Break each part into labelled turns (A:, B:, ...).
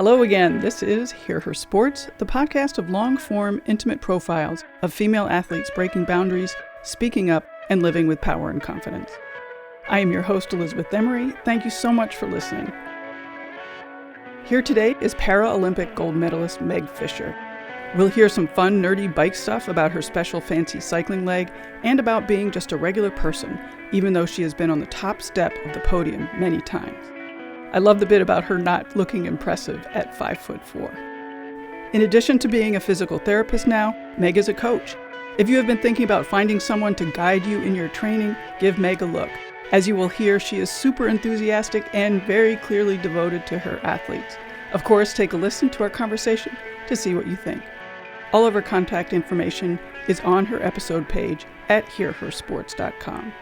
A: Hello again. This is Hear Her Sports, the podcast of long-form, intimate profiles of female athletes breaking boundaries, speaking up, and living with power and confidence. I am your host, Elizabeth Emery. Thank you so much for listening. Here today is Paralympic gold medalist Meg Fisher. We'll hear some fun, nerdy bike stuff about her special fancy cycling leg and about being just a regular person, even though she has been on the top step of the podium many times. I love the bit about her not looking impressive at 5'4". In addition to being a physical therapist now, Meg is a coach. If you have been thinking about finding someone to guide you in your training, give Meg a look. As you will hear, she is super enthusiastic and very clearly devoted to her athletes. Of course, take a listen to our conversation to see what you think. All of her contact information is on her episode page at hearhersports.com.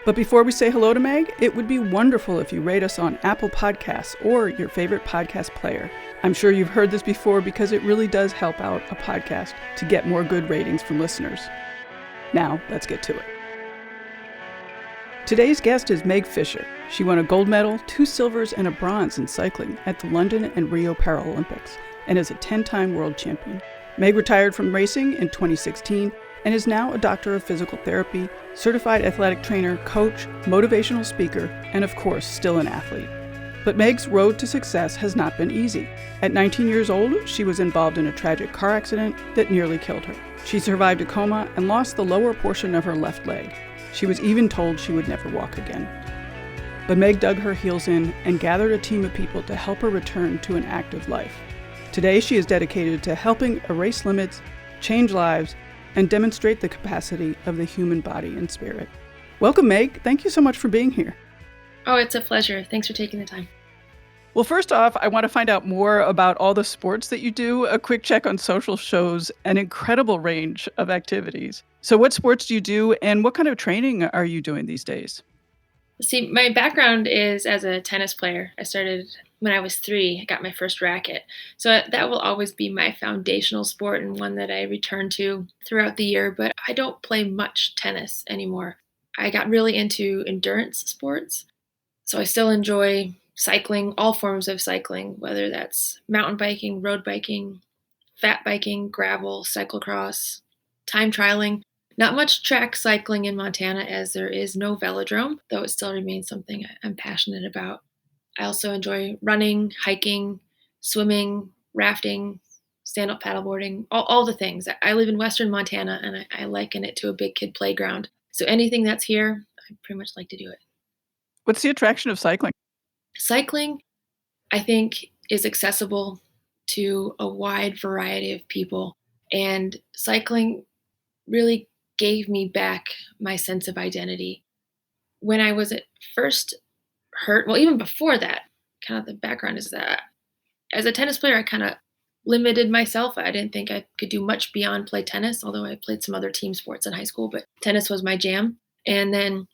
A: But before we say hello to Meg, it would be wonderful if you rate us on Apple Podcasts or your favorite podcast player. I'm sure you've heard this before because it really does help out a podcast to get more good ratings from listeners. Now, let's get to it. Today's guest is Meg Fisher. She won a gold medal, 2 silvers, and a bronze in cycling at the London and Rio Paralympics and is a 10-time world champion. Meg retired from racing in 2016 and is now a doctor of physical therapy, certified athletic trainer, coach, motivational speaker, and of course, still an athlete. But Meg's road to success has not been easy. At 19 years old, she was involved in a tragic car accident that nearly killed her. She survived a coma and lost the lower portion of her left leg. She was even told she would never walk again. But Meg dug her heels in and gathered a team of people to help her return to an active life. Today, she is dedicated to helping erase limits, change lives, and demonstrate the capacity of the human body and spirit. Welcome, Meg. Thank you so much for being here.
B: Oh, it's a pleasure. Thanks for taking the time.
A: Well, first off, I want to find out more about all the sports that you do. A quick check on social shows an incredible range of activities. So what sports do you do and what kind of training are you doing these days?
B: See, my background is as a tennis player. I started when I was 3. I got my first racket. So that will always be my foundational sport and one that I return to throughout the year. But I don't play much tennis anymore. I got really into endurance sports. So I still enjoy cycling, all forms of cycling, whether that's mountain biking, road biking, fat biking, gravel, cyclocross, time trialing. Not much track cycling in Montana as there is no velodrome, though it still remains something I'm passionate about. I also enjoy running, hiking, swimming, rafting, stand-up paddleboarding, all the things. I live in Western Montana and I liken it to a big kid playground. So anything that's here, I pretty much like to do it.
A: What's the attraction of cycling?
B: Cycling, I think, is accessible to a wide variety of people. And cycling really gave me back my sense of identity. When I was at first hurt, well, even before that, kind of the background is that as a tennis player, I kind of limited myself. I didn't think I could do much beyond play tennis, although I played some other team sports in high school, but tennis was my jam. And then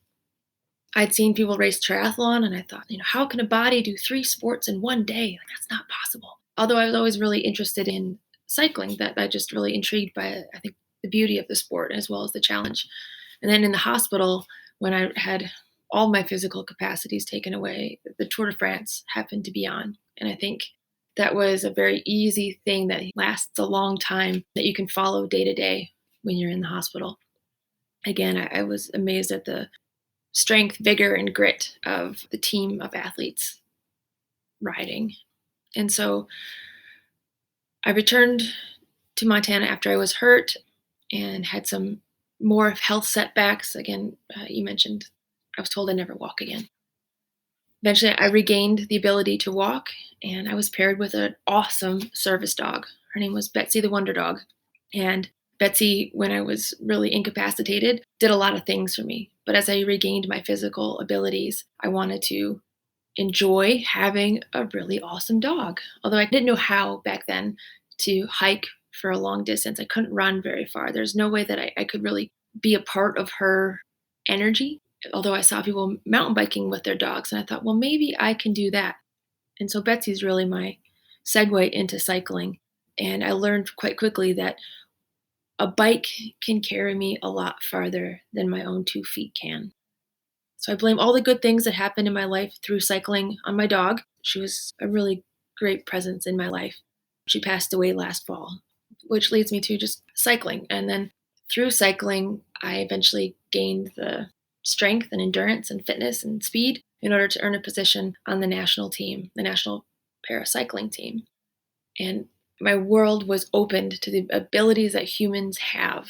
B: I'd seen people race triathlon and I thought, how can a body do 3 sports in one day? That's not possible. Although I was always really interested in cycling, that I just really intrigued by, I think, the beauty of the sport as well as the challenge. And then in the hospital, when I had all my physical capacities taken away, the Tour de France happened to be on. And I think that was a very easy thing that lasts a long time that you can follow day to day when you're in the hospital. Again, I was amazed at the strength, vigor, and grit of the team of athletes riding. And so I returned to Montana after I was hurt and had some more health setbacks. Again, you mentioned I was told I'd never walk again. Eventually, I regained the ability to walk, and I was paired with an awesome service dog. Her name was Betsy the Wonder Dog. And Betsy, when I was really incapacitated, did a lot of things for me. But as I regained my physical abilities, I wanted to enjoy having a really awesome dog. Although I didn't know how back then to hike for a long distance. I couldn't run very far. There's no way that I could really be a part of her energy. Although I saw people mountain biking with their dogs, and I thought, well, maybe I can do that. And so Betsy's really my segue into cycling. And I learned quite quickly that a bike can carry me a lot farther than my own 2 feet can. So I blame all the good things that happened in my life through cycling on my dog. She was a really great presence in my life. She passed away last fall, which leads me to just cycling. And then through cycling, I eventually gained the strength and endurance and fitness and speed in order to earn a position on the national team, the national paracycling team. And my world was opened to the abilities that humans have.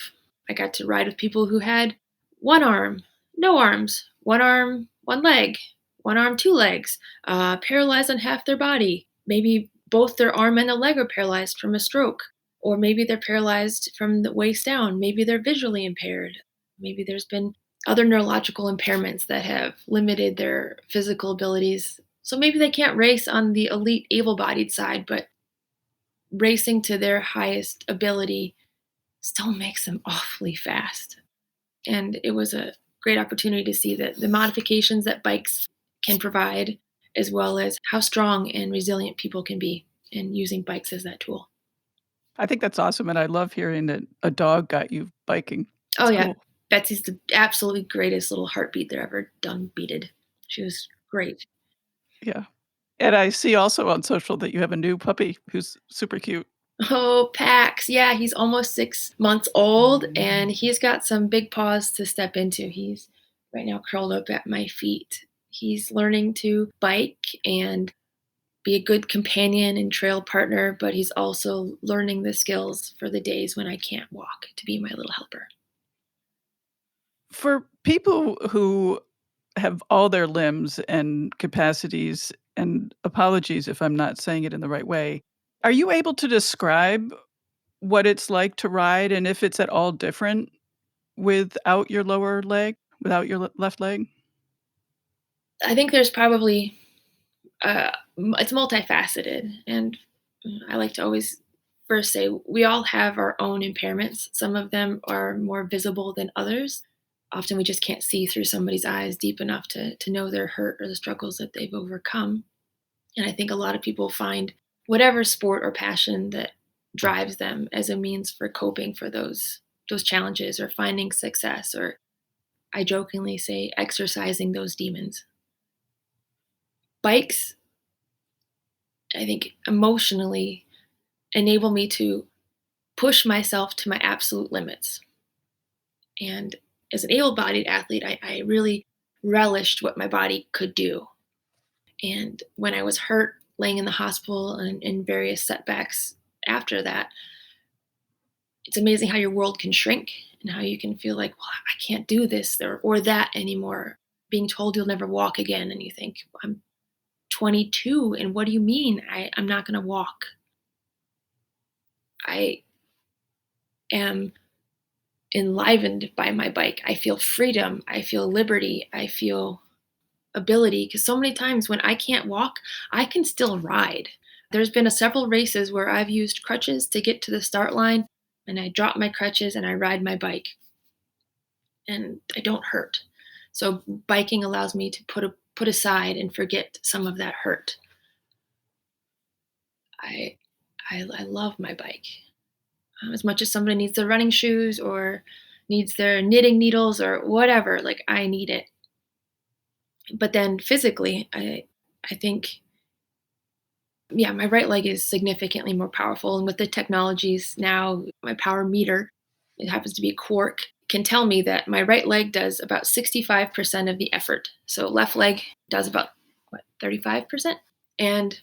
B: I got to ride with people who had one arm, no arms, one arm, one leg, one arm, two legs, paralyzed on half their body. Maybe both their arm and a leg are paralyzed from a stroke, or maybe they're paralyzed from the waist down. Maybe they're visually impaired. Maybe there's been other neurological impairments that have limited their physical abilities. So maybe they can't race on the elite able bodied side, but racing to their highest ability still makes them awfully fast. And it was a great opportunity to see that the modifications that bikes can provide, as well as how strong and resilient people can be in using bikes as that tool.
A: I think that's awesome, and I love hearing that a dog got you biking.
B: Oh,
A: That's
B: yeah.
A: cool.
B: Betsy's the absolutely greatest little heartbeat they're ever done beated. She was great.
A: Yeah. And I see also on social that you have a new puppy who's super cute.
B: Oh, Pax. Yeah, he's almost 6 months old and he's got some big paws to step into. He's right now curled up at my feet. He's learning to bike and be a good companion and trail partner, but he's also learning the skills for the days when I can't walk to be my little helper.
A: For people who have all their limbs and capacities, and apologies if I'm not saying it in the right way, are you able to describe what it's like to ride and if it's at all different without your lower leg, without your left leg?
B: I think there's probably it's multifaceted, and I like to always first say we all have our own impairments. Some of them are more visible than others. Often we just can't see through somebody's eyes deep enough to know their hurt or the struggles that they've overcome. And I think a lot of people find whatever sport or passion that drives them as a means for coping for those challenges or finding success, or I jokingly say exercising those demons. Bikes, I think, emotionally enable me to push myself to my absolute limits. And as an able bodied athlete, I really relished what my body could do. And when I was hurt, laying in the hospital and in various setbacks after that, it's amazing how your world can shrink and how you can feel like, well, I can't do this or that anymore. Being told you'll never walk again, and you think, I'm 22, and what do you mean I'm not going to walk? I am enlivened by my bike. I feel freedom. I feel liberty. I feel ability. Because so many times when I can't walk, I can still ride. There's been several races where I've used crutches to get to the start line, and I drop my crutches and I ride my bike, and I don't hurt. So biking allows me to put aside and forget some of that hurt. I I love my bike. As much as somebody needs their running shoes or needs their knitting needles or whatever, like I need it. But then physically, I think, yeah, my right leg is significantly more powerful. And with the technologies now, my power meter, it happens to be a quark, can tell me that my right leg does about 65% of the effort. So left leg does about, what, 35%? And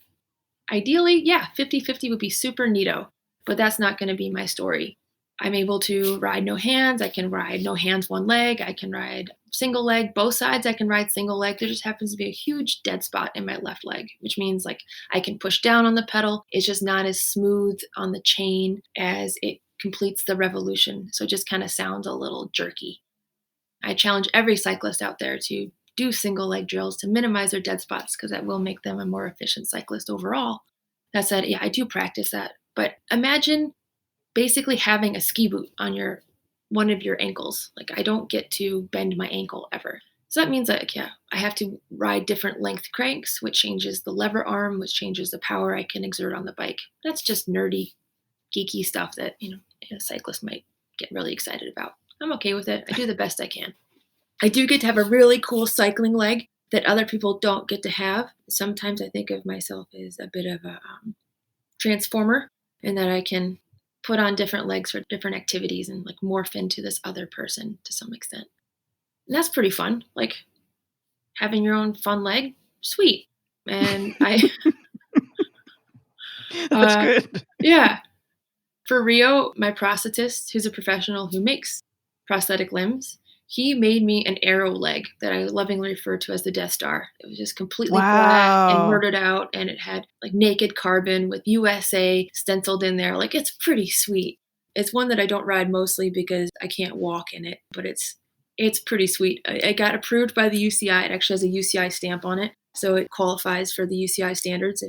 B: ideally, yeah, 50-50 would be super neato, but that's not going to be my story. I'm able to ride no hands. I can ride no hands, one leg. I can ride single leg, both sides. I can ride single leg. There just happens to be a huge dead spot in my left leg, which means like I can push down on the pedal. It's just not as smooth on the chain as it completes the revolution. So it just kind of sounds a little jerky. I challenge every cyclist out there to do single leg drills to minimize their dead spots because that will make them a more efficient cyclist overall. That said, yeah, I do practice that. But imagine basically having a ski boot on one of your ankles. Like I don't get to bend my ankle ever. So that means that, yeah, I have to ride different length cranks, which changes the lever arm, which changes the power I can exert on the bike. That's just nerdy, geeky stuff that, a cyclist might get really excited about. I'm okay with it. I do the best I can. I do get to have a really cool cycling leg that other people don't get to have. Sometimes I think of myself as a bit of a transformer, and that I can put on different legs for different activities and like morph into this other person to some extent. And that's pretty fun. Like having your own fun leg, sweet. And I,
A: That's good.
B: yeah, for Rio, my prosthetist, who's a professional who makes prosthetic limbs, he made me an arrow leg that I lovingly refer to as the Death Star. It was just completely black and
A: Wow.
B: murdered out, and it had like naked carbon with USA stenciled in there. Like it's pretty sweet. It's one that I don't ride mostly because I can't walk in it, but it's pretty sweet. It got approved by the UCI. It actually has a UCI stamp on it, so it qualifies for the UCI standards.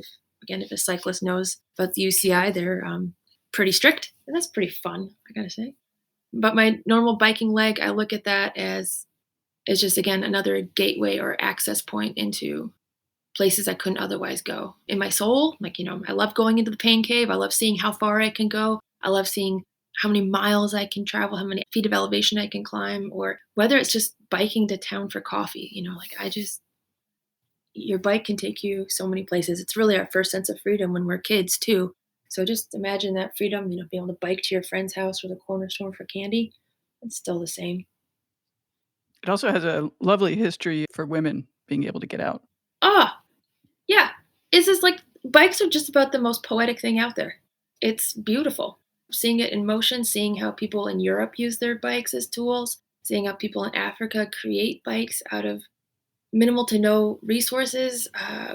B: If a cyclist knows about the UCI, they're pretty strict, and that's pretty fun, I gotta say. But my normal biking leg, I look at that as just again another gateway or access point into places I couldn't otherwise go. In my soul, like I love going into the pain cave. I love seeing how far I can go. I love seeing how many miles I can travel, how many feet of elevation I can climb, or whether it's just biking to town for coffee. Your bike can take you so many places. It's really our first sense of freedom when we're kids too. So just imagine that freedom, being able to bike to your friend's house or the corner store for candy. It's still the same.
A: It also has a lovely history for women being able to get out.
B: Ah, yeah. It's just like bikes are just about the most poetic thing out there. It's beautiful. Seeing it in motion, seeing how people in Europe use their bikes as tools, seeing how people in Africa create bikes out of minimal to no resources,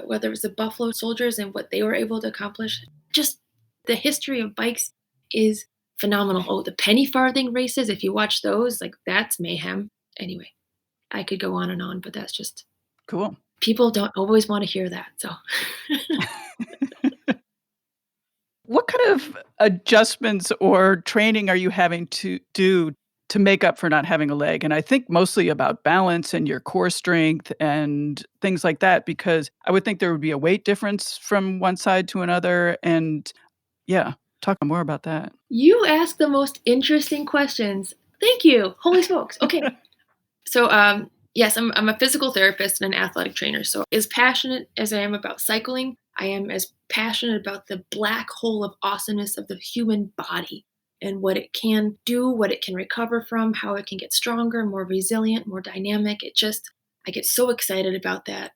B: whether it was the Buffalo Soldiers and what they were able to accomplish. Just the history of bikes is phenomenal. Oh, the penny farthing races, if you watch those, like that's mayhem. Anyway, I could go on and on, but that's just
A: Cool.
B: people don't always want to hear that. So
A: What kind of adjustments or training are you having to do to make up for not having a leg? And I think mostly about balance and your core strength and things like that, because I would think there would be a weight difference from one side to another. And yeah, talk more about that.
B: you ask the most interesting questions. Thank you. Holy smokes. Okay. So, yes, I'm a physical therapist and an athletic trainer. So, as passionate as I am about cycling, I am as passionate about the black hole of awesomeness of the human body and what it can do, what it can recover from, how it can get stronger, more resilient, more dynamic. I get so excited about that.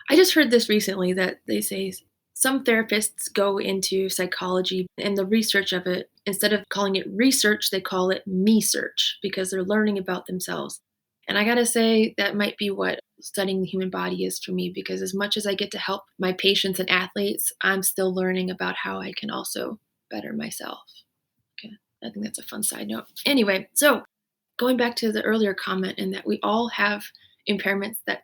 B: I just heard this recently that they say some therapists go into psychology and the research of it. Instead of calling it research, they call it me search because they're learning about themselves. And I gotta say, that might be what studying the human body is for me because as much as I get to help my patients and athletes, I'm still learning about how I can also better myself. Okay, I think that's a fun side note. Anyway, so going back to the earlier comment, in that we all have impairments that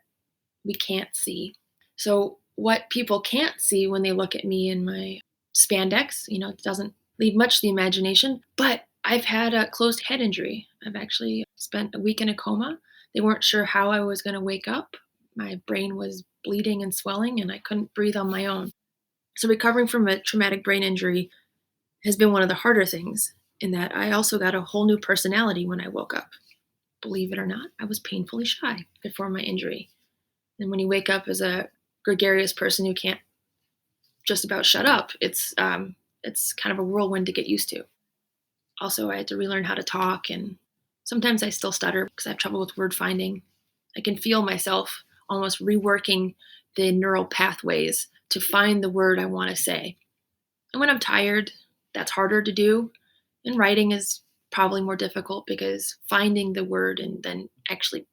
B: we can't see. So what people can't see when they look at me in my spandex, it doesn't leave much to the imagination, but I've had a closed head injury. I've actually spent a week in a coma. They weren't sure how I was going to wake up. My brain was bleeding and swelling, and I couldn't breathe on my own. So recovering from a traumatic brain injury has been one of the harder things, in that I also got a whole new personality when I woke up. Believe it or not, I was painfully shy before my injury. And when you wake up as a gregarious person who can't just about shut up, it's kind of a whirlwind to get used to. Also, I had to relearn how to talk, and sometimes I still stutter because I have trouble with word finding. I can feel myself almost reworking the neural pathways to find the word I want to say. And when I'm tired, that's harder to do. And writing is probably more difficult because finding the word and then actually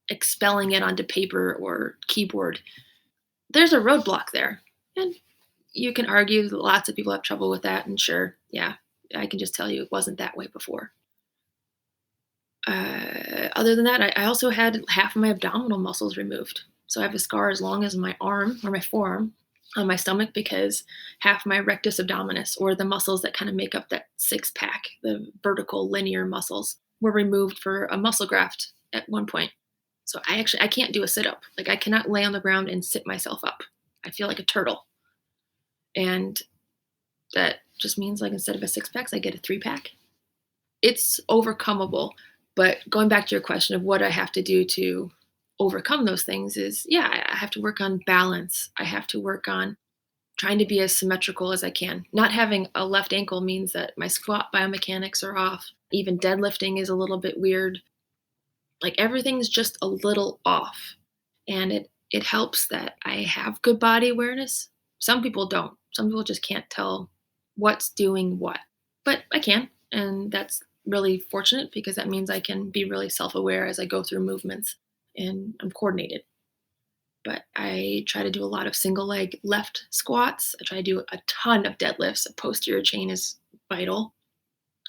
B: expelling it onto paper or keyboard, there's a roadblock there. And you can argue that lots of people have trouble with that. And sure, yeah, I can just tell you it wasn't that way before. Other than that, I also had half of my abdominal muscles removed. So I have a scar as long as my arm or my forearm on my stomach because half my rectus abdominis, or the muscles that kind of make up that six pack, the vertical linear muscles, were removed for a muscle graft at one point. So I can't do a sit up. Like I cannot lay on the ground and sit myself up. I feel like a turtle. And that just means like instead of a six pack, I get a three pack. It's overcomable. But going back to your question of what I have to do to overcome those things is, I have to work on balance. I have to work on trying to be as symmetrical as I can. Not having a left ankle means that my squat biomechanics are off. Even deadlifting is a little bit weird. Like everything's just a little off. And it helps that I have good body awareness. Some people don't. Some people just can't tell what's doing what. But I can, and that's really fortunate because that means I can be really self-aware as I go through movements and I'm coordinated. But I try to do a lot of single leg left squats. I try to do a ton of deadlifts. A posterior chain is vital.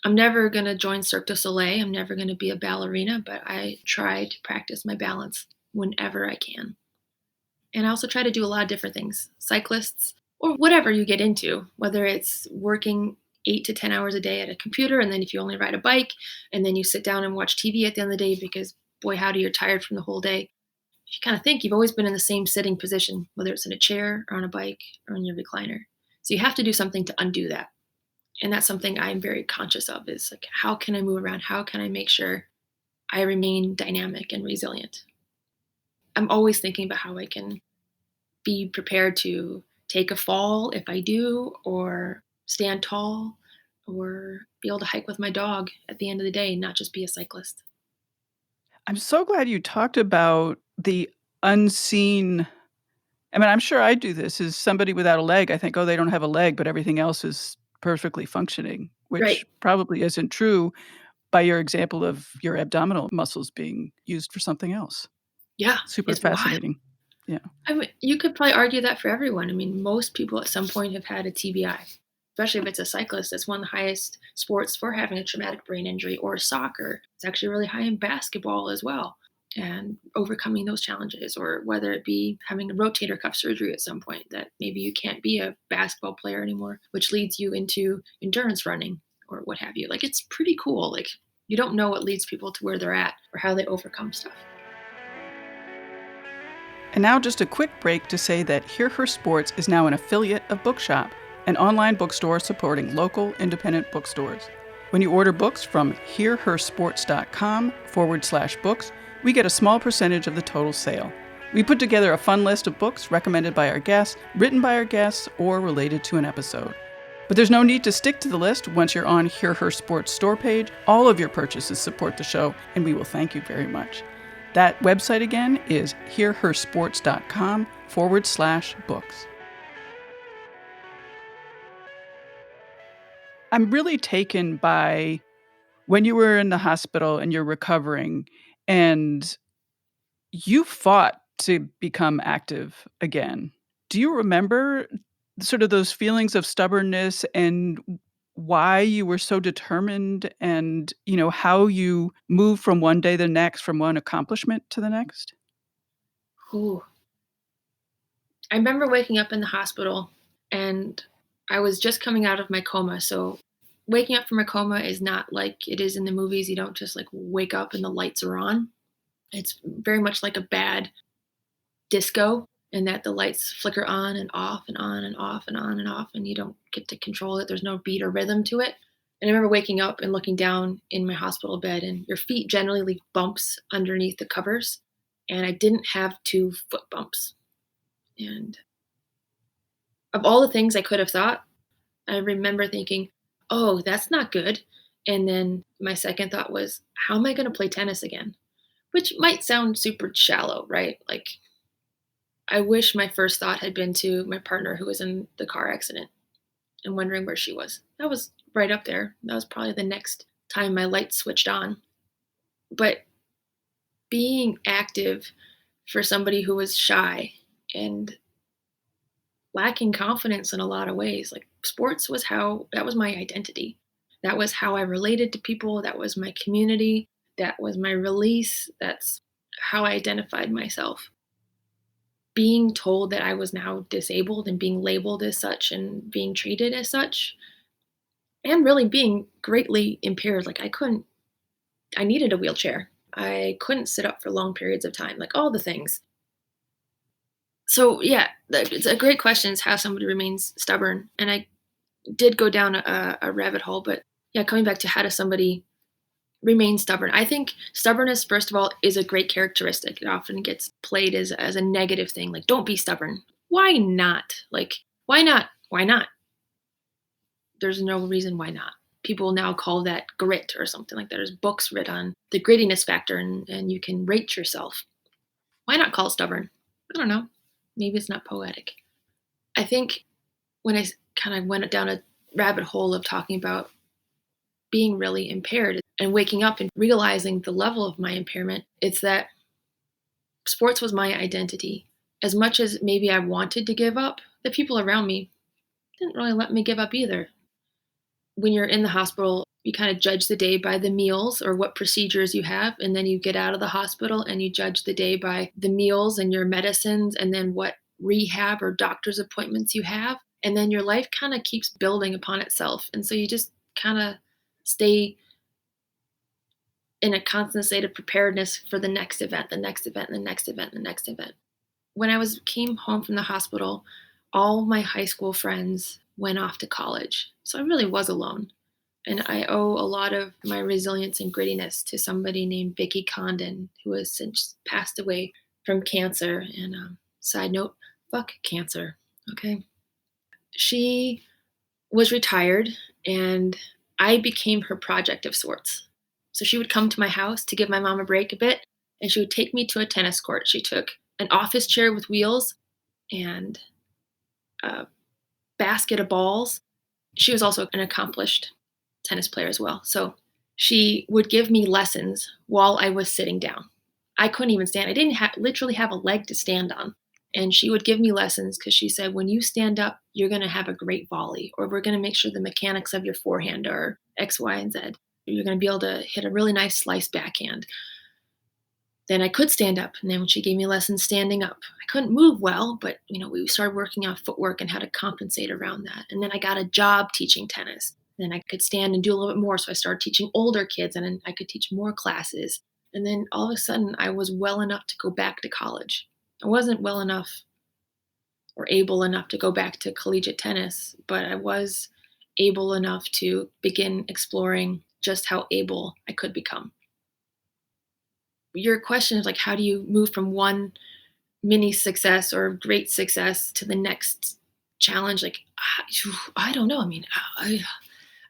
B: I'm never going to join Cirque du Soleil. I'm never going to be a ballerina, but I try to practice my balance whenever I can. And I also try to do a lot of different things. Cyclists, or whatever you get into, whether it's working 8 to 10 hours a day at a computer, and then if you only ride a bike, and then you sit down and watch TV at the end of the day because, boy, howdy, you're tired from the whole day. You kind of think you've always been in the same sitting position, whether it's in a chair or on a bike or in your recliner. So you have to do something to undo that. And that's something I'm very conscious of is like, how can I move around? How can I make sure I remain dynamic and resilient? I'm always thinking about how I can be prepared to take a fall if I do, or stand tall, or be able to hike with my dog at the end of the day, not just be a cyclist.
A: I'm so glad you talked about the unseen. I mean, I'm sure I do this as somebody without a leg. I think, oh, they don't have a leg, but everything else is perfectly functioning, which
B: Right.
A: probably isn't true by your example of your abdominal muscles being used for something else.
B: Yeah.
A: Super
B: It's wild.
A: fascinating. Yeah.
B: I mean, you could probably argue that for everyone. I mean, most people at some point have had a TBI, especially if it's a cyclist. It's one of the highest sports for having a traumatic brain injury, or soccer. It's actually really high in basketball as well, and overcoming those challenges, or whether it be having a rotator cuff surgery at some point that maybe you can't be a basketball player anymore, which leads you into endurance running or what have you. Like, it's pretty cool. Like, you don't know what leads people to where they're at or how they overcome stuff.
A: And now just a quick break to say that Hear Her Sports is now an affiliate of Bookshop, an online bookstore supporting local independent bookstores. When you order books from hearhersports.com/books, we get a small percentage of the total sale. We put together a fun list of books recommended by our guests, written by our guests, or related to an episode. But there's no need to stick to the list. Once you're on Hear Her Sports store page, all of your purchases support the show, and we will thank you very much. That website again is hearhersports.com/books. I'm really taken by when you were in the hospital and you're recovering and you fought to become active again. Do you remember sort of those feelings of stubbornness and why you were so determined and, how you move from one day to the next, from one accomplishment to the next?
B: Ooh. I remember waking up in the hospital and I was just coming out of my coma. So waking up from a coma is not like it is in the movies. You don't just like wake up and the lights are on. It's very much like a bad disco, in that the lights flicker on and off and on and off and on and off, and you don't get to control it. There's no beat or rhythm to it. And I remember waking up and looking down in my hospital bed, and your feet generally leave bumps underneath the covers. And I didn't have 2 foot bumps. And of all the things I could have thought, I remember thinking, oh, that's not good. And then my second thought was, how am I going to play tennis again? Which might sound super shallow, right? Like, I wish my first thought had been to my partner who was in the car accident and wondering where she was. That was right up there. That was probably the next time my light switched on. But being active for somebody who was shy and lacking confidence in a lot of ways, like sports that was my identity. That was how I related to people. That was my community. That was my release. That's how I identified myself. Being told that I was now disabled and being labeled as such and being treated as such, and really being greatly impaired. Like, I needed a wheelchair. I couldn't sit up for long periods of time, like all the things. So yeah, it's a great question is how somebody remains stubborn. And I did go down a rabbit hole, but yeah, coming back to how does somebody remain stubborn. I think stubbornness, first of all, is a great characteristic. It often gets played as a negative thing. Like, don't be stubborn. Why not? Like, why not? Why not? There's no reason why not. People now call that grit or something like that. There's books written on the grittiness factor, and you can rate yourself. Why not call it stubborn? I don't know. Maybe it's not poetic. I think when I kind of went down a rabbit hole of talking about being really impaired and waking up and realizing the level of my impairment, it's that sports was my identity. As much as maybe I wanted to give up, the people around me didn't really let me give up either. When you're in the hospital, you kind of judge the day by the meals or what procedures you have. And then you get out of the hospital and you judge the day by the meals and your medicines and then what rehab or doctor's appointments you have. And then your life kind of keeps building upon itself. And so you just kind of stay in a constant state of preparedness for the next event, the next event, the next event, the next event. When I came home from the hospital, all my high school friends went off to college. So I really was alone. And I owe a lot of my resilience and grittiness to somebody named Vicki Condon, who has since passed away from cancer. And side note, fuck cancer. Okay. She was retired and I became her project of sorts. So she would come to my house to give my mom a break a bit, and she would take me to a tennis court. She took an office chair with wheels and a basket of balls. She was also an accomplished tennis player as well. So she would give me lessons while I was sitting down. I couldn't even stand. I didn't literally have a leg to stand on. And she would give me lessons because she said, when you stand up, you're going to have a great volley, or we're going to make sure the mechanics of your forehand are X, Y, and Z. You're going to be able to hit a really nice slice backhand. Then I could stand up. And then when she gave me lessons standing up, I couldn't move well, but we started working on footwork and how to compensate around that. And then I got a job teaching tennis. And then I could stand and do a little bit more. So I started teaching older kids, and then I could teach more classes. And then all of a sudden I was well enough to go back to college. I wasn't well enough or able enough to go back to collegiate tennis, but I was able enough to begin exploring just how able I could become. Your question is like, how do you move from one mini success or great success to the next challenge? Like, I don't know. I mean, I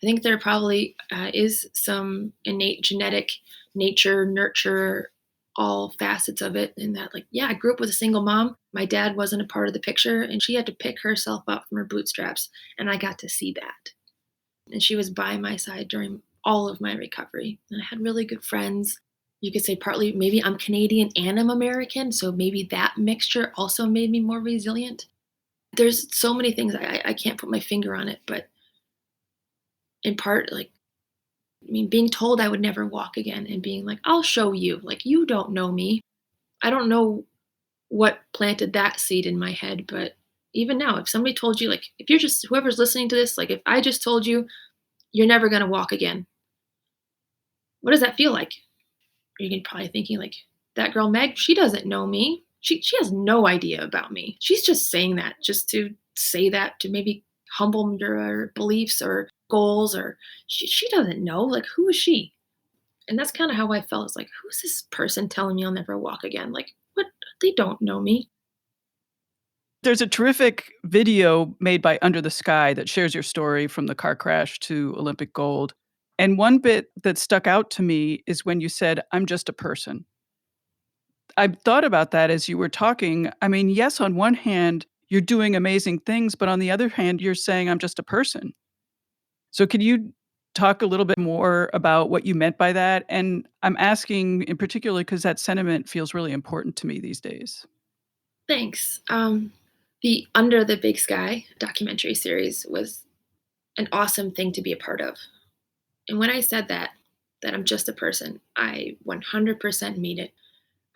B: think there probably is some innate genetic nature, nurture, all facets of it. In that, like, yeah, I grew up with a single mom. My dad wasn't a part of the picture, and she had to pick herself up from her bootstraps. And I got to see that. And she was by my side during all of my recovery. And I had really good friends. You could say partly maybe I'm Canadian and I'm American. So maybe that mixture also made me more resilient. There's so many things I can't put my finger on it, but in part, like, being told I would never walk again and being like, I'll show you. Like, you don't know me. I don't know what planted that seed in my head, but even now, if somebody told you, like, if you're just, whoever's listening to this, like, if I just told you, you're never going to walk again, what does that feel like? You're probably thinking, like, that girl Meg, she doesn't know me. She has no idea about me. She's just saying that just to say that to maybe humble your beliefs or goals, or she doesn't know. Like, who is she? And that's kind of how I felt. It's like, who's this person telling me I'll never walk again? Like, what? They don't know me.
A: There's a terrific video made by Under the Sky that shares your story from the car crash to Olympic gold. And one bit that stuck out to me is when you said, I'm just a person. I thought about that as you were talking. I mean, yes, on one hand, you're doing amazing things, but on the other hand, you're saying, I'm just a person. So can you talk a little bit more about what you meant by that? And I'm asking in particular because that sentiment feels really important to me these days.
B: Thanks. The Under the Big Sky documentary series was an awesome thing to be a part of. And when I said that I'm just a person, I 100% mean it.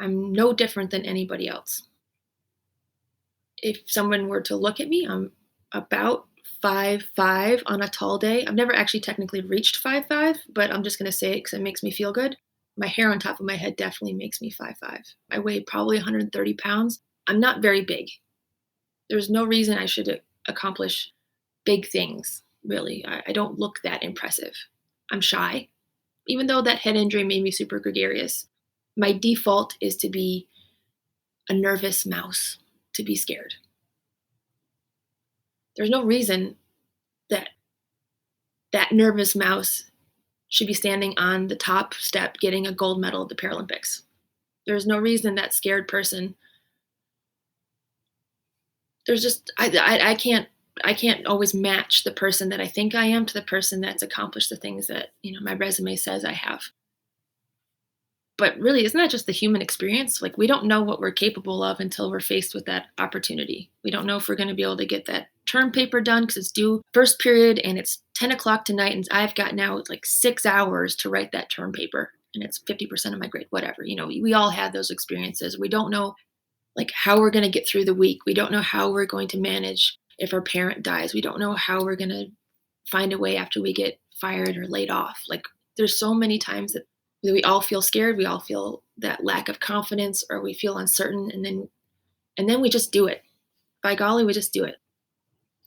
B: I'm no different than anybody else. If someone were to look at me, I'm about 5'5" on a tall day. I've never actually technically reached 5'5", but I'm just going to say it because it makes me feel good. My hair on top of my head definitely makes me 5'5". I weigh probably 130 pounds. I'm not very big. There's no reason I should accomplish big things, really. I don't look that impressive. I'm shy. Even though that head injury made me super gregarious, my default is to be a nervous mouse, to be scared. There's no reason that that nervous mouse should be standing on the top step getting a gold medal at the Paralympics. There's no reason that scared person. There's just I can't always match the person that I think I am to the person that's accomplished the things that, my resume says I have. But really, isn't that just the human experience? Like, we don't know what we're capable of until we're faced with that opportunity. We don't know if we're going to be able to get that term paper done because it's due first period and it's 10 o'clock tonight, and I've got now like 6 hours to write that term paper, and it's 50% of my grade, whatever. We all have those experiences. We don't know like how we're going to get through the week. We don't know how we're going to manage if our parent dies. We don't know how we're going to find a way after we get fired or laid off. Like, there's so many times that we all feel scared. We all feel that lack of confidence, or we feel uncertain. And then we just do it. By golly, we just do it.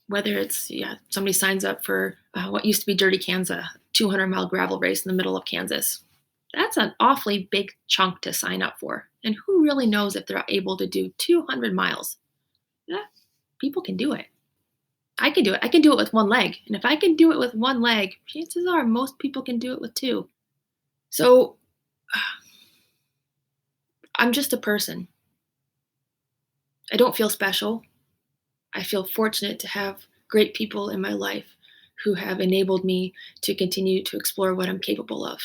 B: Whether it's, somebody signs up for what used to be Dirty Kansas, 200-mile gravel race in the middle of Kansas. That's an awfully big chunk to sign up for. And who really knows if they're able to do 200 miles? Yeah, people can do it. I can do it. I can do it with one leg. And if I can do it with one leg, chances are most people can do it with two. So I'm just a person. I don't feel special. I feel fortunate to have great people in my life who have enabled me to continue to explore what I'm capable of.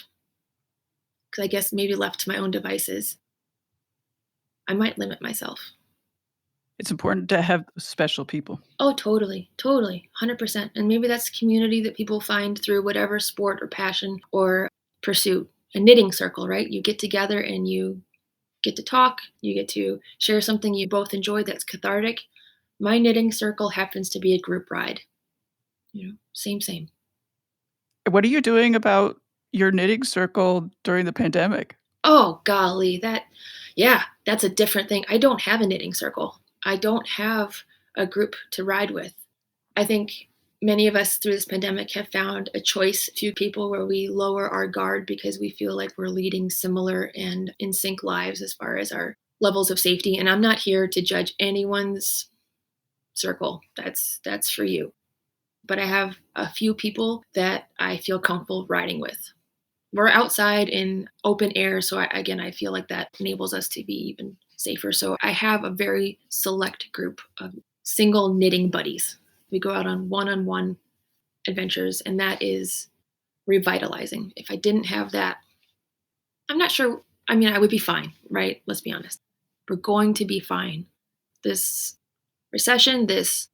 B: Because I guess maybe left to my own devices, I might limit myself.
A: It's important to have special people.
B: Oh, totally, 100%. And maybe that's community that people find through whatever sport or passion or pursuit. A knitting circle, right? You get together and you get to talk, you get to share something you both enjoy that's cathartic. My knitting circle happens to be a group ride. Same.
A: What are you doing about your knitting circle during the pandemic?
B: Oh, golly, that's a different thing. I don't have a knitting circle. I don't have a group to ride with. I think many of us through this pandemic have found a choice, few people, where we lower our guard because we feel like we're leading similar and in sync lives as far as our levels of safety. And I'm not here to judge anyone's circle. That's for you. But I have a few people that I feel comfortable riding with. We're outside in open air, so I feel like that enables us to be even safer. So I have a very select group of single knitting buddies. We go out on one-on-one adventures, and that is revitalizing. If I didn't have that, I'm not sure. I would be fine, right? Let's be honest. We're going to be fine. This recession, this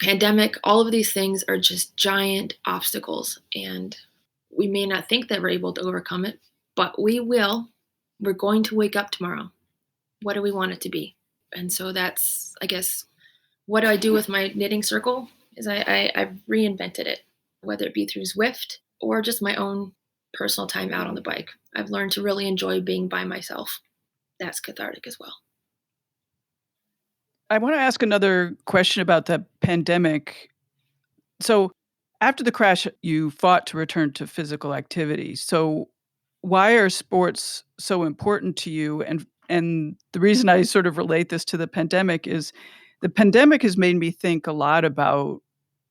B: pandemic, all of these things are just giant obstacles, and we may not think that we're able to overcome it, but we will. We're going to wake up tomorrow. What do we want it to be? And so that's, I guess, what do I do with my knitting circle is I've reinvented it, whether it be through Zwift or just my own personal time out on the bike. I've learned to really enjoy being by myself. That's cathartic as well.
A: I want to ask another question about the pandemic. So, after the crash, you fought to return to physical activity. So, why are sports so important to you? And the reason I sort of relate this to the pandemic is the pandemic has made me think a lot about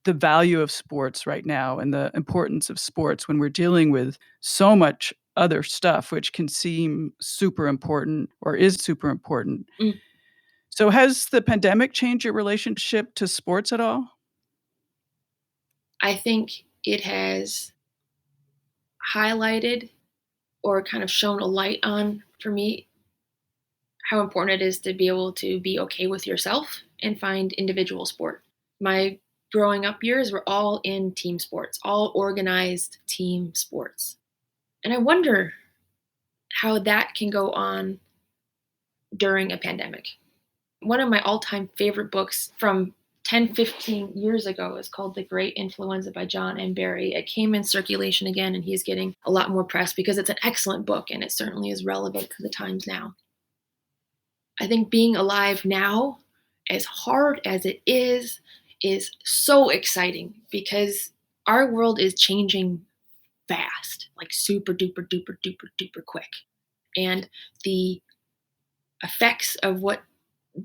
A: the value of sports right now and the importance of sports when we're dealing with so much other stuff, which can seem super important or is super important.
B: Mm.
A: So, has the pandemic changed your relationship to sports at all?
B: I think it has highlighted or kind of shown a light on, for me, how important it is to be able to be okay with yourself and find individual sport. My growing up years were all in team sports, all organized team sports. And I wonder how that can go on during a pandemic. One of my all-time favorite books from 10, 15 years ago is called The Great Influenza by John M. Barry. It came in circulation again, and he's getting a lot more press because it's an excellent book, and it certainly is relevant to the times now. I think being alive now, as hard as it is so exciting because our world is changing fast. like super duper duper duper duper quick. And the effects of what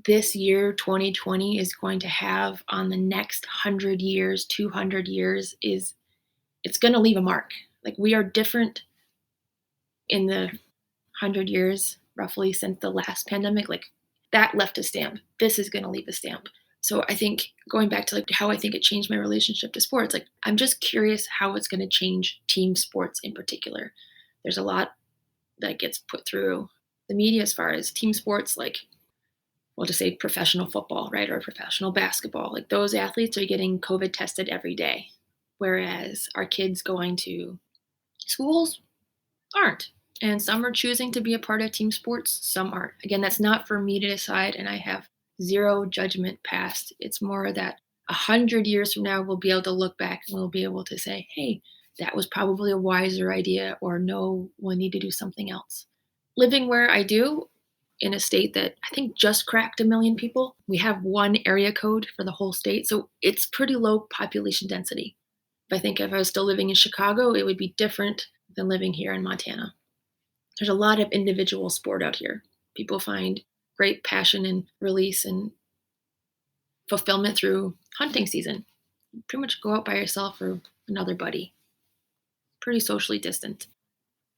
B: this year 2020 is going to have on the next 100 years, 200 years is it's going to leave a mark. Like we are different in the 100 years roughly since the last pandemic. Like that left a stamp. This is going to leave a stamp. So I think going back to like how I think it changed my relationship to sports, like I'm just curious how it's going to change team sports in particular. There's a lot that gets put through the media as far as team sports, like we'll just say professional football, right? Or professional basketball. Like those athletes are getting COVID tested every day. Whereas our kids going to schools aren't. And some are choosing to be a part of team sports, some aren't. Again, that's not for me to decide, and I have zero judgment passed. It's more that 100 years from now, we'll be able to look back and we'll be able to say, hey, that was probably a wiser idea, or no, we'll need to do something else. Living where I do, in a state that I think just cracked 1 million people, we have one area code for the whole state, so it's pretty low population density. I think if I was still living in Chicago, it would be different than living here in Montana. There's a lot of individual sport out here. People find great passion and release and fulfillment through hunting season. You pretty much go out by yourself or another buddy. Pretty socially distant.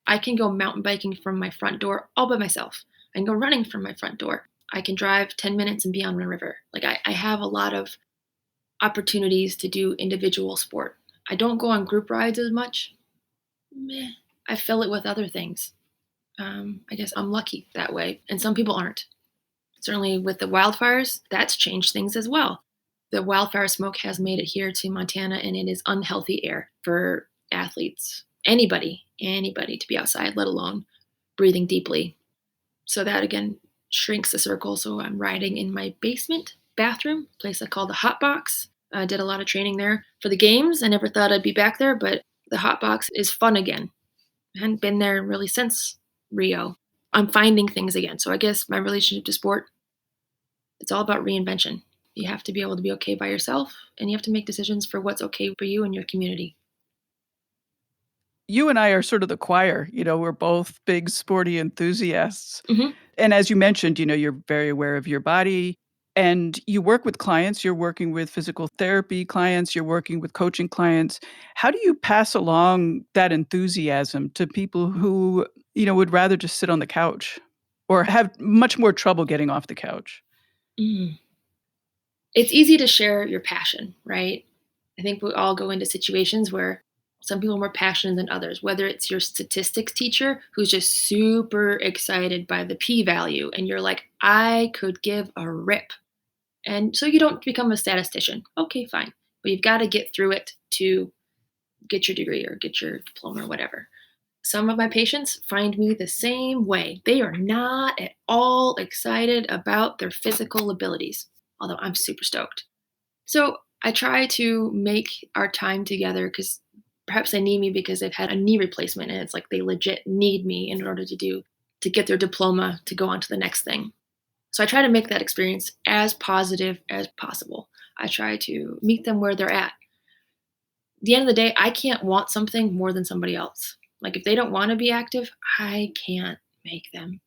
B: I can go mountain biking from my front door all by myself. I can go running from my front door. I can drive 10 minutes and be on a river. Like I have a lot of opportunities to do individual sport. I don't go on group rides as much. I fill it with other things. I guess I'm lucky that way, and some people aren't. Certainly with the wildfires, that's changed things as well. The wildfire smoke has made it here to Montana, and it is unhealthy air for athletes, anybody to be outside, let alone breathing deeply. So that again shrinks the circle. So I'm riding in my basement bathroom, a place I call the Hot Box. I did a lot of training there for the games. I never thought I'd be back there, but the Hot Box is fun again. I hadn't been there really since Rio. I'm finding things again. So I guess my relationship to sport, it's all about reinvention. You have to be able to be okay by yourself, and you have to make decisions for what's okay for you and your community.
A: You and I are sort of the choir. We're both big sporty enthusiasts.
B: Mm-hmm.
A: And as you mentioned, you're very aware of your body and you work with clients. You're working with physical therapy clients. You're working with coaching clients. How do you pass along that enthusiasm to people who, would rather just sit on the couch or have much more trouble getting off the couch?
B: Mm. It's easy to share your passion, right? I think we all go into situations where some people are more passionate than others, whether it's your statistics teacher who's just super excited by the p-value and you're like, I could give a rip. And so you don't become a statistician. Okay, fine. But you've got to get through it to get your degree or get your diploma or whatever. Some of my patients find me the same way. They are not at all excited about their physical abilities, although I'm super stoked. So I try to make our time together because perhaps they need me because they've had a knee replacement and it's like they legit need me in order to get their diploma to go on to the next thing. So I try to make that experience as positive as possible. I try to meet them where they're at. At the end of the day, I can't want something more than somebody else. Like if they don't want to be active, I can't make them.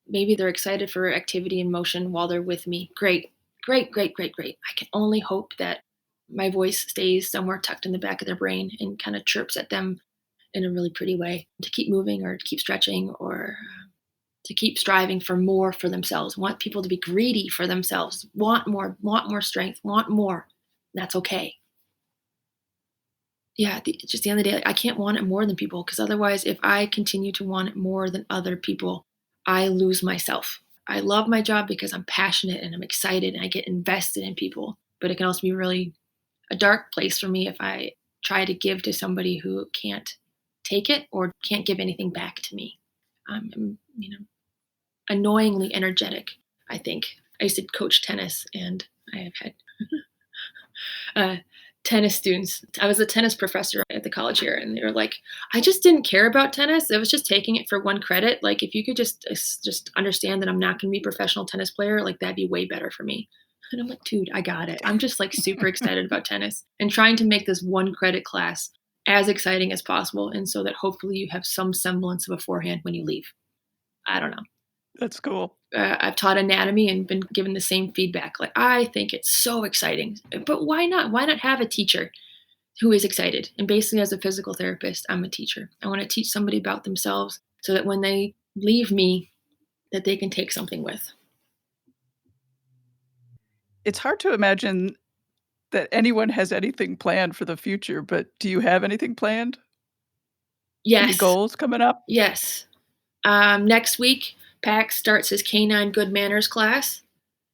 B: Maybe they're excited for activity and motion while they're with me. Great. I can only hope that my voice stays somewhere tucked in the back of their brain and kind of chirps at them in a really pretty way to keep moving or to keep stretching or to keep striving for more for themselves. Want people to be greedy for themselves, want more strength, want more. That's okay. Yeah, just the end of the day, I can't want it more than people because otherwise, if I continue to want it more than other people, I lose myself. I love my job because I'm passionate and I'm excited and I get invested in people. But it can also be really a dark place for me if I try to give to somebody who can't take it or can't give anything back to me. I'm, annoyingly energetic, I think. I used to coach tennis and I have had tennis students. I was a tennis professor at the college here and they were like, I just didn't care about tennis. I was just taking it for one credit. Like if you could just understand that I'm not going to be a professional tennis player, like that'd be way better for me. And I'm like, dude, I got it. I'm just like super excited about tennis and trying to make this one credit class as exciting as possible, and so that hopefully you have some semblance of beforehand when you leave. I don't know.
A: That's cool.
B: I've taught anatomy and been given the same feedback. Like, I think it's so exciting, but why not? Why not have a teacher who is excited? And basically, as a physical therapist, I'm a teacher. I want to teach somebody about themselves so that when they leave me, that they can take something with.
A: It's hard to imagine that anyone has anything planned for the future, but do you have anything planned? Any
B: Yes,
A: goals coming up?
B: yes. Next week, Pax starts his canine good manners class.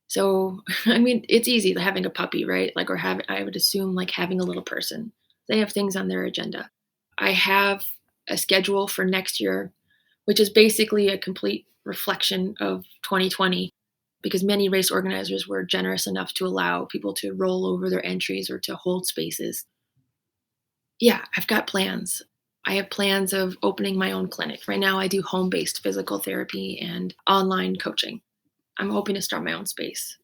B: So, I mean, it's easy having a puppy, right? Like, or having, I would assume, like having a little person. They have things on their agenda. I have a schedule for next year, which is basically a complete reflection of 2020, because many race organizers were generous enough to allow people to roll over their entries or to hold spaces. Yeah, I've got plans. I have plans of opening my own clinic. Right now, I do home based physical therapy and online coaching. I'm hoping to start my own space.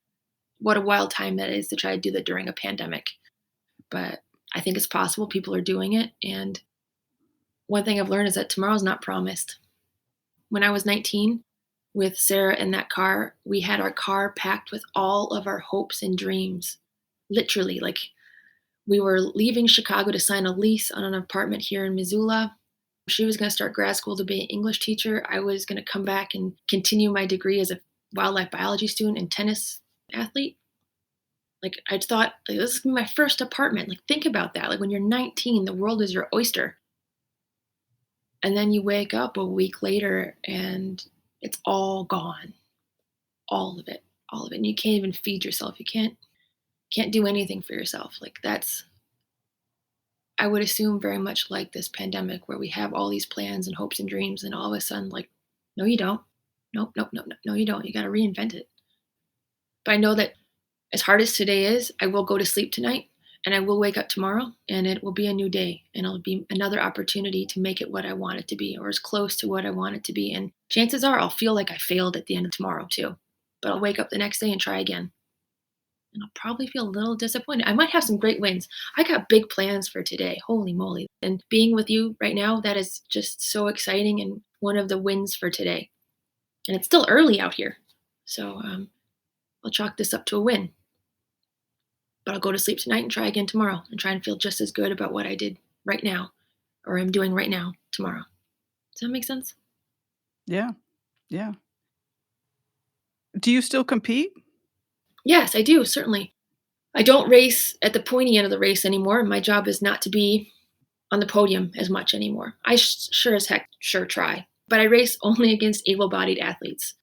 B: What a wild time that is to try to do that during a pandemic. But I think it's possible. People are doing it. And one thing I've learned is that tomorrow's not promised. When I was 19 with Sarah in that car, we had our car packed with all of our hopes and dreams. Literally, like we were leaving Chicago to sign a lease on an apartment here in Missoula. She was going to start grad school to be an English teacher. I was going to come back and continue my degree as a wildlife biology student and tennis athlete. Like I thought, like, this is my first apartment. Like think about that. Like when you're 19, the world is your oyster. And then you wake up a week later and it's all gone. All of it. All of it. And you can't even feed yourself. You can't do anything for yourself. Like that's, I would assume, very much like this pandemic where we have all these plans and hopes and dreams and all of a sudden like, no you don't. Nope, nope, nope, no you don't. You got to reinvent it. But I know that as hard as today is, I will go to sleep tonight and I will wake up tomorrow and it will be a new day and it'll be another opportunity to make it what I want it to be or as close to what I want it to be. And chances are I'll feel like I failed at the end of tomorrow too. But I'll wake up the next day and try again. And I'll probably feel a little disappointed. I might have some great wins. I got big plans for today. Holy moly. And being with you right now, that is just so exciting and one of the wins for today. And it's still early out here. So I'll chalk this up to a win. But I'll go to sleep tonight and try again tomorrow and try and feel just as good about what I did right now or I'm doing right now tomorrow. Does that make sense?
A: Yeah. Yeah. Do you still compete?
B: Yes, I do, certainly. I don't race at the pointy end of the race anymore. My job is not to be on the podium as much anymore. I sure as heck sure try, but I race only against able bodied athletes.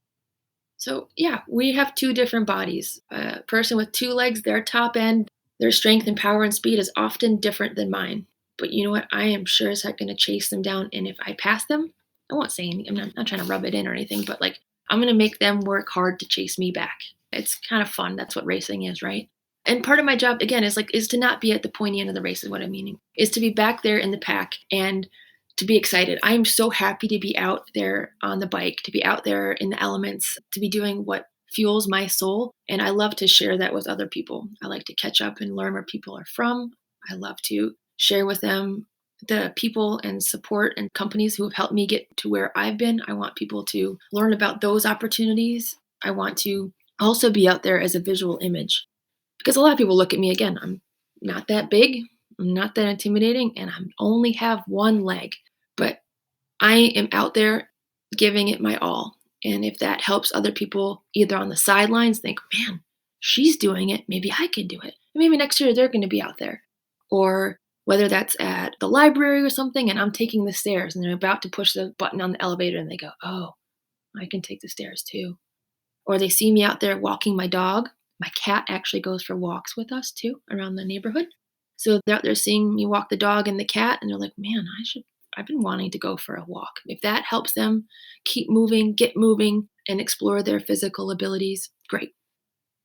B: So, yeah, we have two different bodies. A person with two legs, their top end, their strength and power and speed is often different than mine. But you know what? I am sure as heck going to chase them down. And if I pass them, I won't say anything. I'm not trying to rub it in or anything, but like I'm going to make them work hard to chase me back. It's kind of fun. That's what racing is, right? And part of my job, again, is to not be at the pointy end of the race, is what I'm meaning, is to be back there in the pack and to be excited. I am so happy to be out there on the bike, to be out there in the elements, to be doing what fuels my soul. And I love to share that with other people. I like to catch up and learn where people are from. I love to share with them the people and support and companies who have helped me get to where I've been. I want people to learn about those opportunities. I want to also be out there as a visual image because a lot of people look at me again. I'm not that big. I'm not that intimidating, and I only have one leg, but I am out there giving it my all. And if that helps other people either on the sidelines think, man, she's doing it, maybe I can do it. And maybe next year they're going to be out there. Or whether that's at the library or something, and I'm taking the stairs and they're about to push the button on the elevator and they go, oh, I can take the stairs too. Or they see me out there walking my dog. My cat actually goes for walks with us too around the neighborhood. So they're out there seeing me walk the dog and the cat, and they're like, man, I've been wanting to go for a walk. If that helps them keep moving, get moving, and explore their physical abilities, great.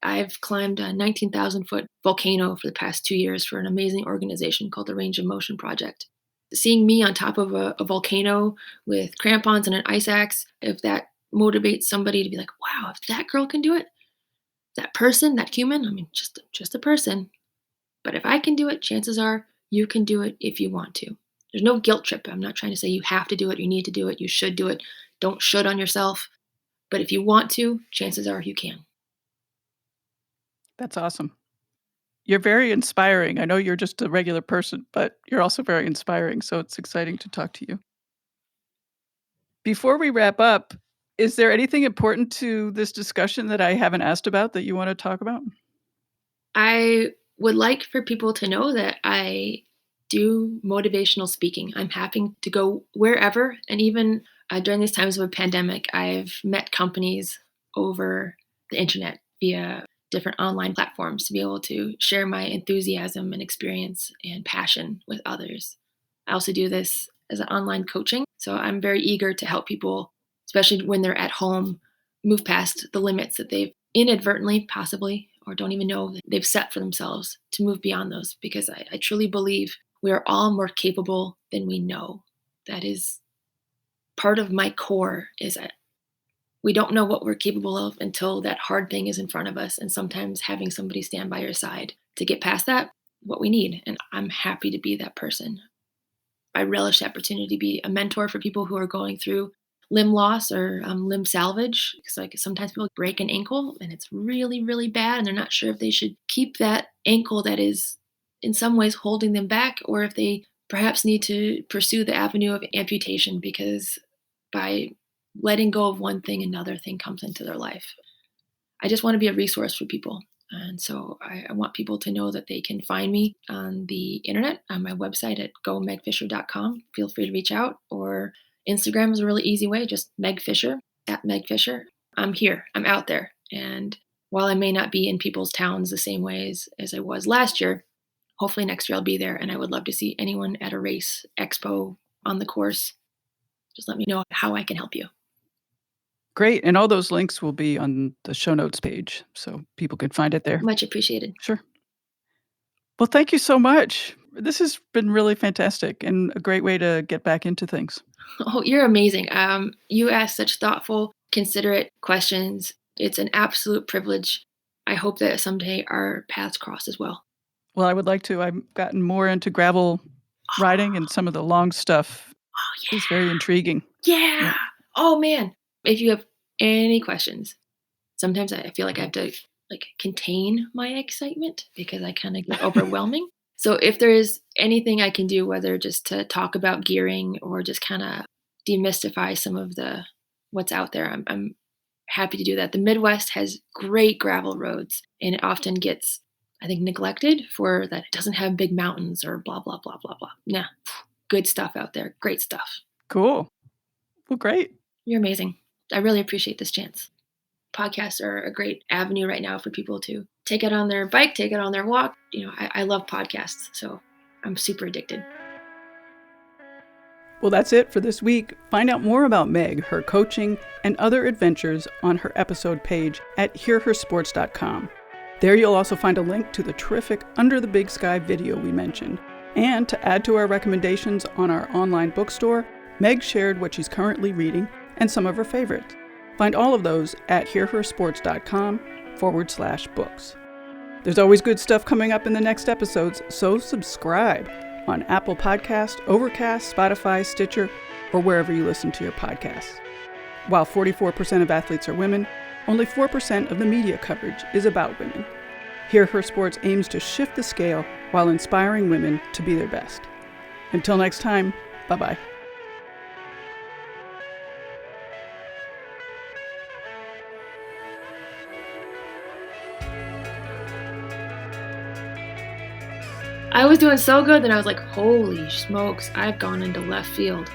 B: I've climbed a 19,000-foot volcano for the past 2 years for an amazing organization called the Range of Motion Project. Seeing me on top of a volcano with crampons and an ice axe, if that motivates somebody to be like, wow, if that girl can do it, that person, that human, I mean, just a person. But if I can do it, chances are you can do it if you want to. There's no guilt trip. I'm not trying to say you have to do it, you need to do it, you should do it. Don't should on yourself. But if you want to, chances are you can.
A: That's awesome. You're very inspiring. I know you're just a regular person, but you're also very inspiring, so it's exciting to talk to you. Before we wrap up, is there anything important to this discussion that I haven't asked about that you wanna talk about?
B: I would like for people to know that I do motivational speaking. I'm happy to go wherever. And even during these times of a pandemic, I've met companies over the internet via different online platforms to be able to share my enthusiasm and experience and passion with others. I also do this as an online coaching. So I'm very eager to help people, especially when they're at home, move past the limits that they've inadvertently, possibly, or don't even know that they've set for themselves, to move beyond those, because I truly believe we are all more capable than we know. That is part of my core, is that we don't know what we're capable of until that hard thing is in front of us. And sometimes having somebody stand by your side to get past that, what we need. And I'm happy to be that person. I relish the opportunity to be a mentor for people who are going through limb loss or limb salvage. Because like sometimes people break an ankle and it's really, really bad, and they're not sure if they should keep that ankle that is in some ways holding them back, or if they perhaps need to pursue the avenue of amputation, because by letting go of one thing, another thing comes into their life. I just want to be a resource for people. And so I want people to know that they can find me on the internet, on my website at gomegfisher.com. Feel free to reach out, or Instagram is a really easy way, just Meg Fisher, at Meg Fisher. I'm here, I'm out there. And while I may not be in people's towns the same ways as I was last year, hopefully next year I'll be there. And I would love to see anyone at a race, expo, on the course. Just let me know how I can help you.
A: Great, and all those links will be on the show notes page, so people can find it there.
B: Much appreciated.
A: Sure. Well, thank you so much. This has been really fantastic and a great way to get back into things.
B: Oh, you're amazing. You ask such thoughtful, considerate questions. It's an absolute privilege. I hope that someday our paths cross as well.
A: Well, I would like to. I've gotten more into gravel riding, and some of the long stuff
B: Oh,
A: is very intriguing.
B: yeah.
A: Yeah.
B: Oh, man. If you have any questions, sometimes I feel like I have to like contain my excitement because I kind of get overwhelming. So if there is anything I can do, whether just to talk about gearing or just kind of demystify some of the what's out there, I'm happy to do that. The Midwest has great gravel roads, and it often gets, I think, neglected for that it doesn't have big mountains or blah blah blah blah blah. Nah, good stuff out there. Great stuff.
A: Cool. Well, great.
B: You're amazing. I really appreciate this chance. Podcasts are a great avenue right now for people to take it on their bike, take it on their walk. I love podcasts, so I'm super addicted.
A: Well, that's it for this week. Find out more about Meg, her coaching, and other adventures on her episode page at hearhersports.com. There you'll also find a link to the terrific Under the Big Sky video we mentioned. And to add to our recommendations on our online bookstore, Meg shared what she's currently reading and some of her favorites. Find all of those at hearhersports.com/books. There's always good stuff coming up in the next episodes, so subscribe on Apple Podcast, Overcast, Spotify, Stitcher, or wherever you listen to your podcasts. While 44% of athletes are women, only 4% of the media coverage is about women. Hear Her Sports aims to shift the scale while inspiring women to be their best. Until next time, bye-bye.
B: I was doing so good, then I was like, holy smokes, I've gone into left field.